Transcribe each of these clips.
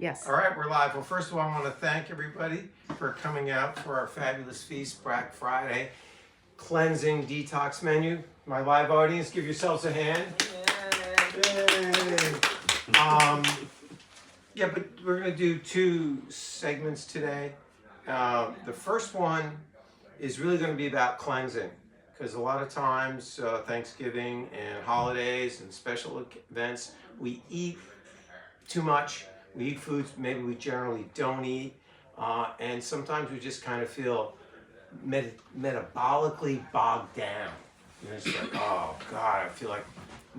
Yes. All right, we're live. Well, first of all, I want to thank everybody for coming out for our fabulous feast, Black Friday cleansing detox menu. My live audience, give yourselves a hand. Yay. Yeah, but we're going to do two segments today. The first one is really going to be about cleansing, because a lot of times Thanksgiving and holidays and special events, we eat too much. We eat foods maybe we generally don't eat, and sometimes we just kind of feel metabolically bogged down. You're just like, oh God, I feel like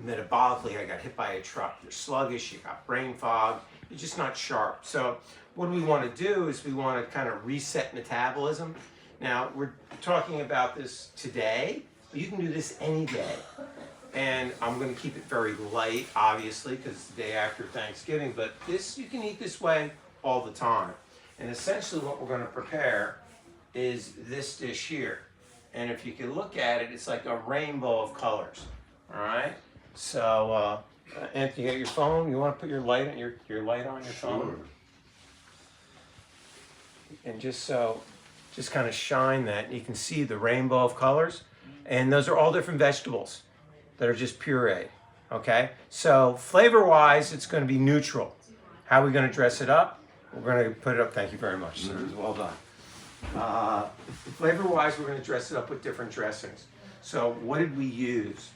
metabolically I got hit by a truck. You're sluggish, you got brain fog, you're just not sharp. So what we want to do is we want to kind of reset metabolism. Now, we're talking about this today, but you can do this any day. And I'm going to keep it very light, obviously, because it's the day after Thanksgiving, but this, you can eat this way all the time. And essentially what we're going to prepare is this dish here. And if you can look at it, it's like a rainbow of colors, all right? So, Anthony, you got your phone? You want to put your light on your light on your phone? And just kind of shine that. You can see the rainbow of colors. And those are all different vegetables that are just pureed, okay? So flavor-wise, it's going to be neutral. How are we going to dress it up? We're going to put it up, thank you very much, sir. Well done. Flavor-wise, we're going to dress it up with different dressings. So what did we use?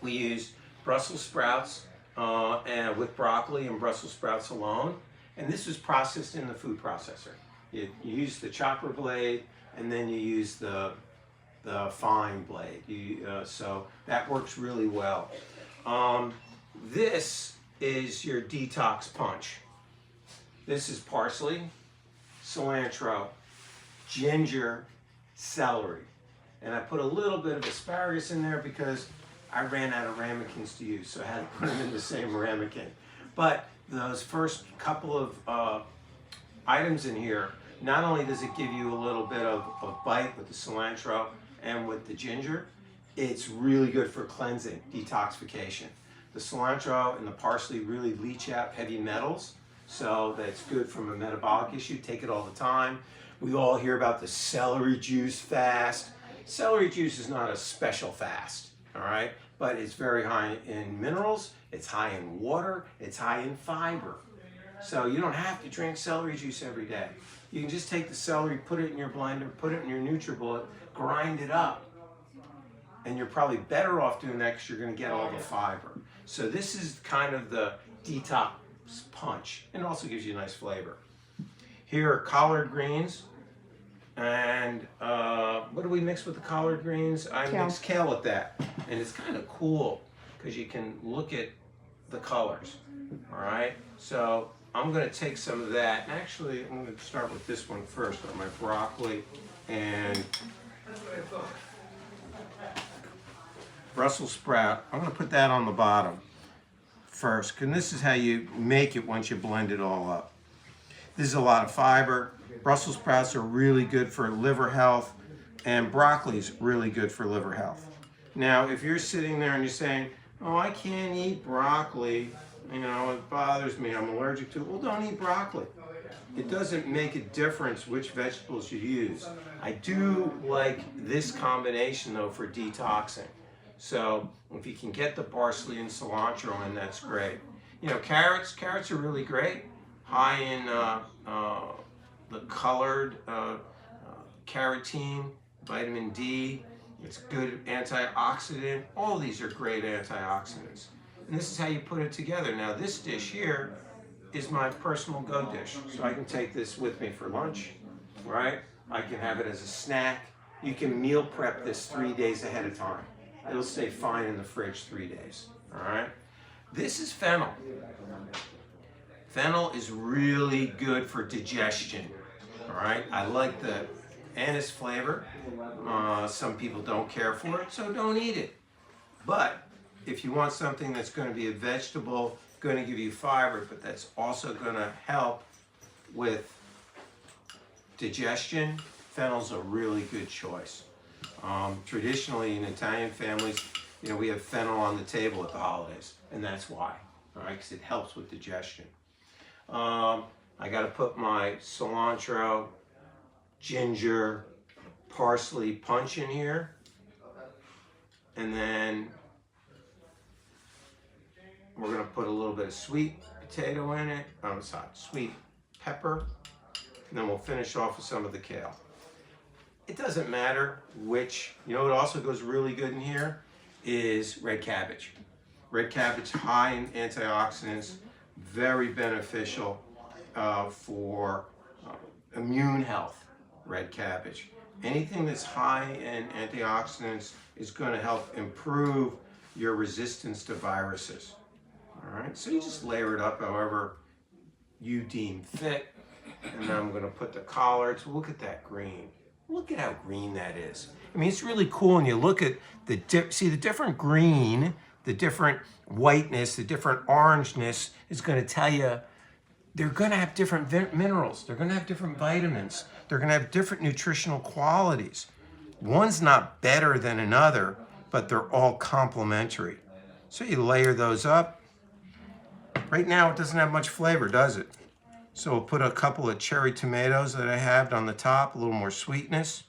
We used Brussels sprouts and with broccoli and Brussels sprouts alone. And this was processed in the food processor. You use the chopper blade, and then you use the fine blade. So that works really well. This is your detox punch. This is parsley, cilantro, ginger, celery. And I put a little bit of asparagus in there because I ran out of ramekins to use, so I had to put them in the same ramekin. But those first couple of items in here, not only does it give you a little bit of bite with the cilantro and with the ginger, it's really good for cleansing, detoxification. The cilantro and the parsley really leach out heavy metals, so that's good from a metabolic issue. Take it all the time. We all hear about the celery juice fast. Celery juice is not a special fast, all right? But it's very high in minerals, it's high in water, it's high in fiber. So you don't have to drink celery juice every day. You can just take the celery, put it in your blender, put it in your NutriBullet, grind it up. And you're probably better off doing that because you're going to get all the fiber. So this is kind of the detox punch. And it also gives you a nice flavor. Here are collard greens. And what do we mix with the collard greens? I mix kale with that. And it's kind of cool because you can look at the colors. All right? So I'm going to take some of that. Actually, I'm going to start with this one first, with my broccoli and Brussels sprout. I'm going to put that on the bottom first, and this is how you make it once you blend it all up. This is a lot of fiber. Brussels sprouts are really good for liver health, and broccoli is really good for liver health. Now, if you're sitting there and you're saying, oh, I can't eat broccoli, you know, it bothers me, I'm allergic to it. Well, don't eat broccoli. It doesn't make a difference which vegetables you use. I do like this combination, though, for detoxing. So if you can get the parsley and cilantro in, that's great. You know, carrots are really great. High in the colored carotene, vitamin D. It's good antioxidant. All these are great antioxidants. And this is how you put it together. Now this dish here is my personal go dish. So I can take this with me for lunch, right? I can have it as a snack. You can meal prep this 3 days ahead of time. It'll stay fine in the fridge 3 days, all right? This is fennel. Fennel is really good for digestion, all right? I like the anise flavor. Some people don't care for it, so don't eat it. But if you want something that's going to be a vegetable, going to give you fiber, but that's also going to help with digestion, fennel's a really good choice. Traditionally in Italian families, you know, we have fennel on the table at the holidays, and that's why, all right, because it helps with digestion. I got to put my cilantro, ginger, parsley punch in here. And then we're going to put a little bit of sweet potato in it. Sweet pepper. And then we'll finish off with some of the kale. It doesn't matter which. You know what also goes really good in here is red cabbage. Red cabbage, high in antioxidants, very beneficial for immune health. Red cabbage. Anything that's high in antioxidants is going to help improve your resistance to viruses. All right, so you just layer it up however you deem fit. And then I'm going to put the collards. Look at that green. Look at how green that is. I mean, it's really cool. And you look at the different green, the different whiteness, the different orangeness is going to tell you they're going to have different minerals. They're going to have different vitamins. They're going to have different nutritional qualities. One's not better than another, but they're all complementary. So you layer those up. Right now, it doesn't have much flavor, does it? So we'll put a couple of cherry tomatoes that I have on the top, a little more sweetness.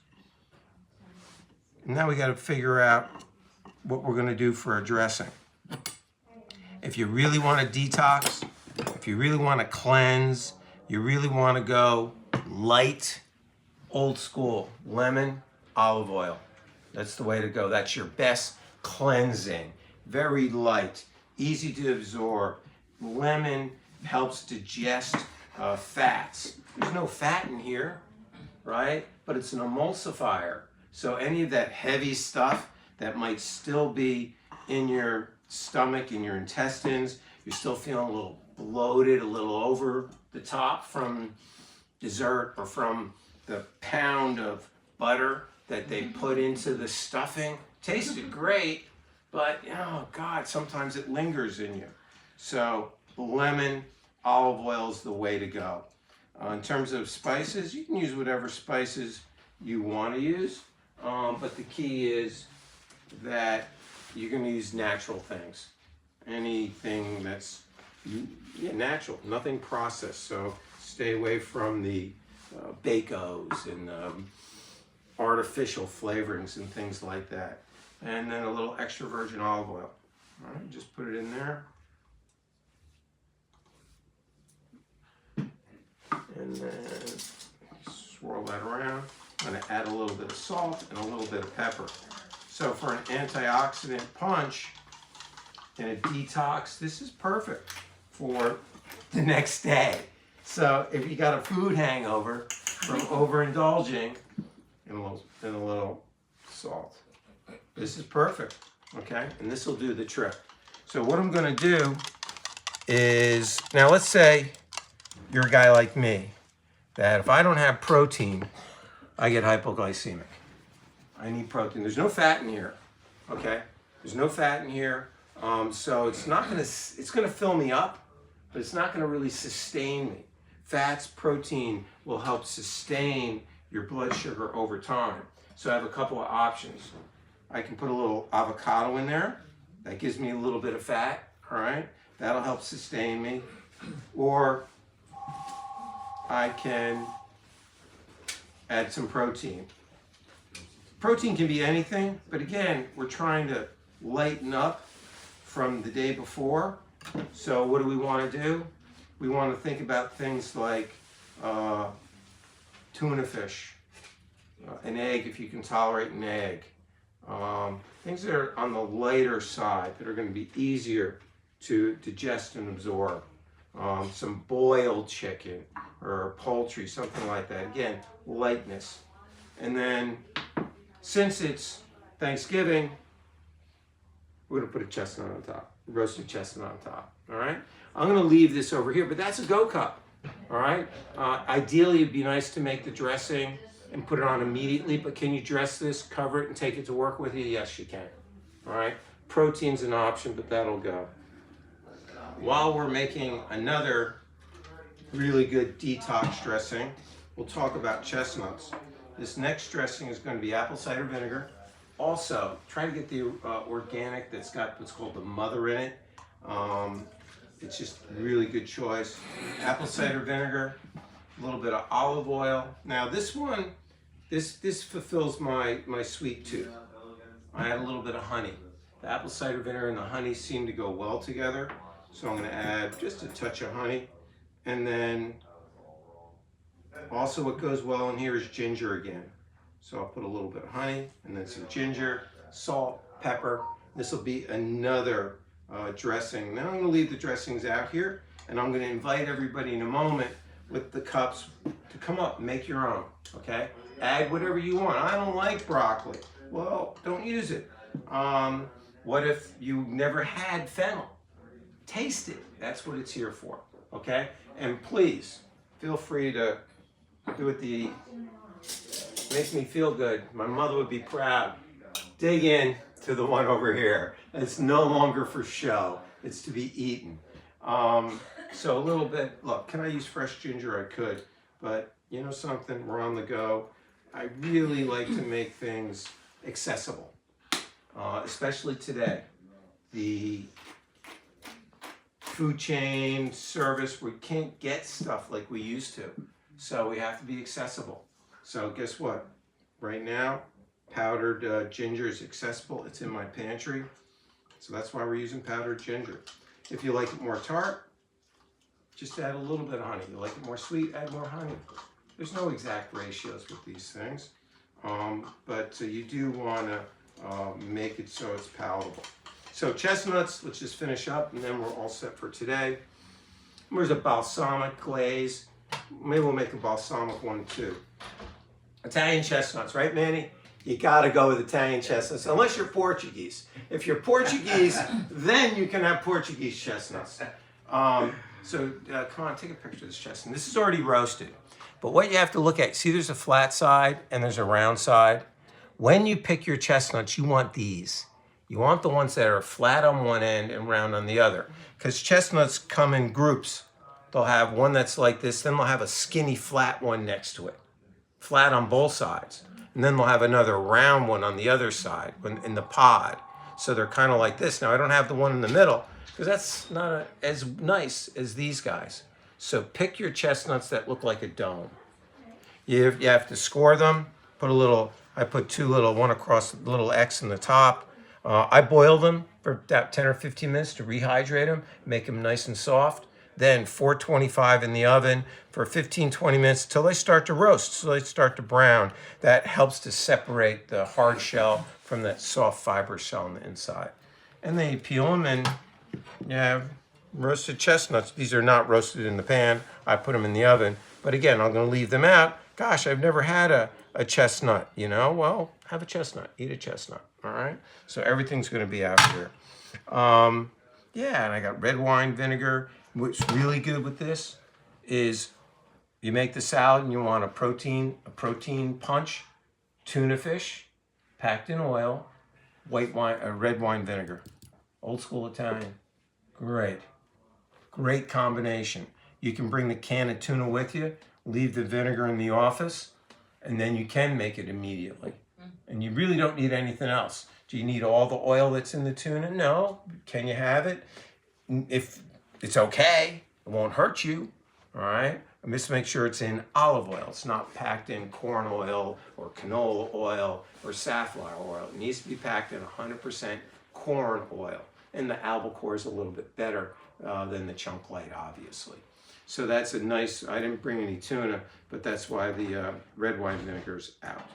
And now we got to figure out what we're going to do for a dressing. If you really want to detox, if you really want to cleanse, you really want to go light, old school, lemon, olive oil. That's the way to go. That's your best cleansing. Very light, easy to absorb. Lemon helps digest fats. There's no fat in here, right? But it's an emulsifier. So any of that heavy stuff that might still be in your stomach, in your intestines, you're still feeling a little bloated, a little over the top from dessert or from the pound of butter that they put into the stuffing. Tasted great, but oh God, sometimes it lingers in you. So lemon, olive oil is the way to go. In terms of spices, you can use whatever spices you want to use, but the key is that you're going to use natural things. Anything that's natural, nothing processed. So stay away from the Bacos and artificial flavorings and things like that. And then a little extra virgin olive oil. All right, just put it in there. And then swirl that around. I'm going to add a little bit of salt and a little bit of pepper. So for an antioxidant punch and a detox, this is perfect for the next day. So if you got a food hangover from overindulging, and a little salt, this is perfect, okay? And this will do the trick. So what I'm going to do is, now let's say you're a guy like me, that if I don't have protein, I get hypoglycemic. I need protein. There's no fat in here, okay? There's no fat in here, so it's going to fill me up, but it's not going to really sustain me. Fats, protein will help sustain your blood sugar over time. So I have a couple of options. I can put a little avocado in there. That gives me a little bit of fat, all right? That'll help sustain me. Or I can add some protein. Protein can be anything, but again, we're trying to lighten up from the day before. So what do we want to do? We want to think about things like tuna fish, an egg if you can tolerate an egg. Things that are on the lighter side that are going to be easier to digest and absorb. Some boiled chicken or poultry, something like that. Again, lightness. And then, since it's Thanksgiving, we're going to put a chestnut on top, roasted chestnut on top, all right? I'm going to leave this over here, but that's a go cup, all right? Ideally, it'd be nice to make the dressing and put it on immediately, but can you dress this, cover it, and take it to work with you? Yes, you can, all right? Protein's an option, but that'll go. While we're making another really good detox dressing, we'll talk about chestnuts. This next dressing is going to be apple cider vinegar. Also, try to get the organic that's got what's called the mother in it. It's just really good choice. Apple cider vinegar, a little bit of olive oil. Now this one, this fulfills my sweet tooth. I add a little bit of honey. The apple cider vinegar and the honey seem to go well together. So I'm going to add just a touch of honey. And then also what goes well in here is ginger again. So I'll put a little bit of honey and then some ginger, salt, pepper. This will be another dressing. Now I'm going to leave the dressings out here, and I'm going to invite everybody in a moment with the cups to come up and make your own, okay? Add whatever you want. I don't like broccoli. Well, don't use it. What if you never had fennel? Taste it. That's what it's here for, okay? And please, feel free to do it the makes me feel good. My mother would be proud. Dig in to the one over here. It's no longer for show. It's to be eaten. So a little bit, look, can I use fresh ginger? I could, but you know something, we're on the go. I really like to make things accessible, especially today. The food chain service, we can't get stuff like we used to. So we have to be accessible. So guess what? Right now, powdered ginger is accessible. It's in my pantry. So that's why we're using powdered ginger. If you like it more tart, just add a little bit of honey. You like it more sweet, add more honey. There's no exact ratios with these things. But you do want to make it so it's palatable. So chestnuts, let's just finish up and then we're all set for today. There's a balsamic glaze. Maybe we'll make a balsamic one too. Italian chestnuts, right, Manny? You gotta go with Italian chestnuts, unless you're Portuguese. If you're Portuguese, then you can have Portuguese chestnuts. Come on, take a picture of this chestnut. This is already roasted. But what you have to look at, see there's a flat side and there's a round side. When you pick your chestnuts, you want these. You want the ones that are flat on one end and round on the other. Because chestnuts come in groups. They'll have one that's like this, then they'll have a skinny flat one next to it. Flat on both sides. And then they'll have another round one on the other side in the pod. So they're kind of like this. Now I don't have the one in the middle because that's not as nice as these guys. So pick your chestnuts that look like a dome. You have to score them. I put two little, one across the little X in the top. I boil them for about 10 or 15 minutes to rehydrate them, make them nice and soft. Then 425 in the oven for 15-20 minutes till they start to roast, so they start to brown. That helps to separate the hard shell from that soft fiber shell on the inside. And then you peel them and you have roasted chestnuts. These are not roasted in the pan. I put them in the oven. But again, I'm going to leave them out. Gosh, I've never had a chestnut, you know? Well, have a chestnut. Eat a chestnut, all right? So everything's going to be out here. Yeah, and I got red wine vinegar. What's really good with this is you make the salad and you want a protein punch, tuna fish, packed in oil, red wine vinegar, old school Italian. Great combination. You can bring the can of tuna with you, leave the vinegar in the office, and then you can make it immediately. And you really don't need anything else. Do you need all the oil that's in the tuna? No. Can you have it? If it's okay, it won't hurt you, all right? And just make sure it's in olive oil. It's not packed in corn oil or canola oil or safflower oil. It needs to be packed in 100% corn oil. And the albacore is a little bit better than the chunk light, obviously. So that's a nice, I didn't bring any tuna, but that's why the red wine vinegar's out.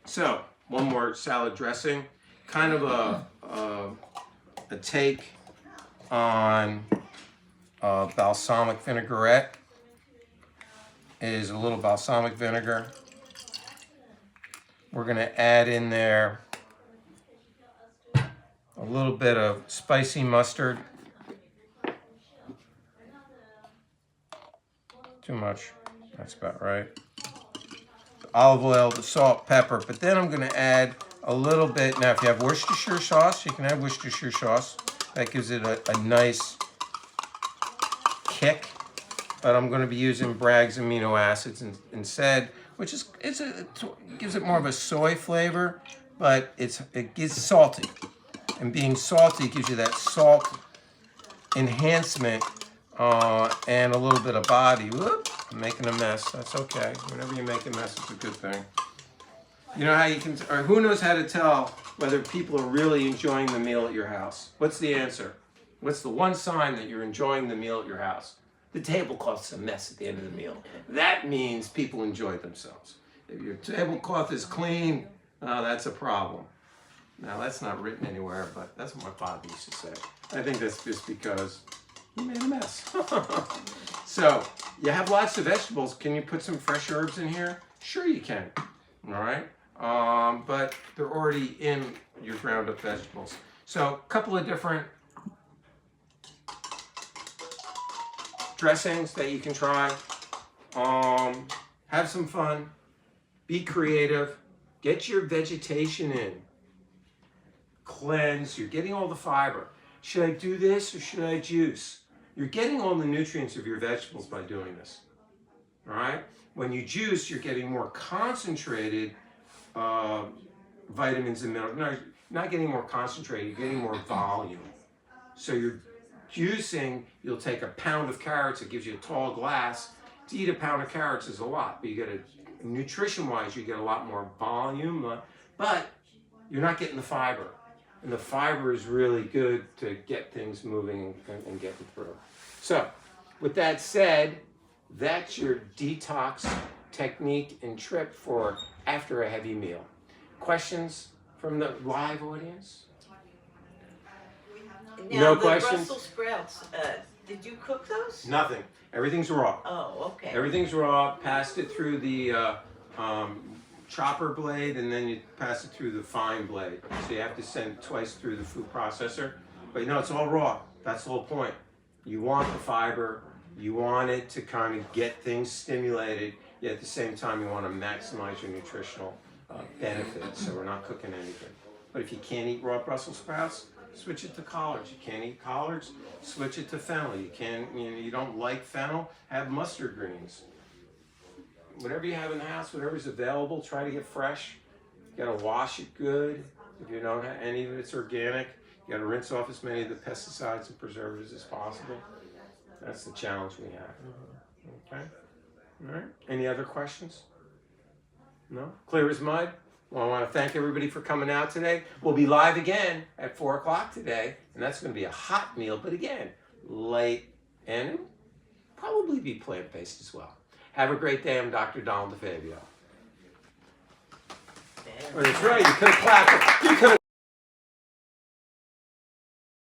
So, one more salad dressing. Kind of a take on balsamic vinaigrette is a little balsamic vinegar. We're going to add in there a little bit of spicy mustard. Too much. That's about right. The olive oil, the salt, pepper. But then I'm going to add a little bit. Now, if you have Worcestershire sauce, you can have Worcestershire sauce. That gives it a nice kick. But I'm going to be using Bragg's amino acids instead, which is gives it more of a soy flavor, but it gets salty. And being salty gives you that salt enhancement and a little bit of body. Whoop, I'm making a mess. That's okay. Whenever you make a mess, it's a good thing. You know how you can, or who knows how to tell whether people are really enjoying the meal at your house? What's the answer? What's the one sign that you're enjoying the meal at your house? The tablecloth's a mess at the end of the meal. That means people enjoy themselves. If your tablecloth is clean, that's a problem. Now, that's not written anywhere, but that's what my father used to say. I think that's just because he made a mess. So, you have lots of vegetables. Can you put some fresh herbs in here? Sure you can. All right? But they're already in your ground up vegetables. So, a couple of different dressings that you can try. Have some fun. Be creative. Get your vegetation in. Cleanse. You're getting all the fiber. Should I do this or should I juice? You're getting all the nutrients of your vegetables by doing this. All right? When you juice, you're getting more concentrated vitamins and minerals. No, you're not getting more concentrated. You're getting more volume. So you're juicing. You'll take a pound of carrots. It gives you a tall glass. To eat a pound of carrots is a lot, but you get nutrition-wise, you get a lot more volume. But you're not getting the fiber. And the fiber is really good to get things moving and getting through. So, with that said, that's your detox technique and trip for after a heavy meal. Questions from the live audience? Now, No the questions? Brussels sprouts, did you cook those? Nothing. Everything's raw. Oh, okay. Everything's raw. Passed it through the chopper blade, and then you pass it through the fine blade. So you have to send it twice through the food processor. But you know, it's all raw. That's the whole point. You want the fiber. You want it to kind of get things stimulated. Yet at the same time, you want to maximize your nutritional benefits. So we're not cooking anything. But if you can't eat raw Brussels sprouts, switch it to collards. You can't eat collards, switch it to fennel. You don't like fennel, have mustard greens. Whatever you have in the house, whatever's available, try to get fresh. You gotta wash it good. If you don't have any of it's organic, you gotta rinse off as many of the pesticides and preservatives as possible. That's the challenge we have. Okay? All right. Any other questions? No? Clear as mud? Well, I want to thank everybody for coming out today. We'll be live again at 4 o'clock today, and that's going to be a hot meal, but again, light and it'll probably be plant-based as well. Have a great day. I'm Dr. Donald DeFabio. That's right. You could have clapped. You could have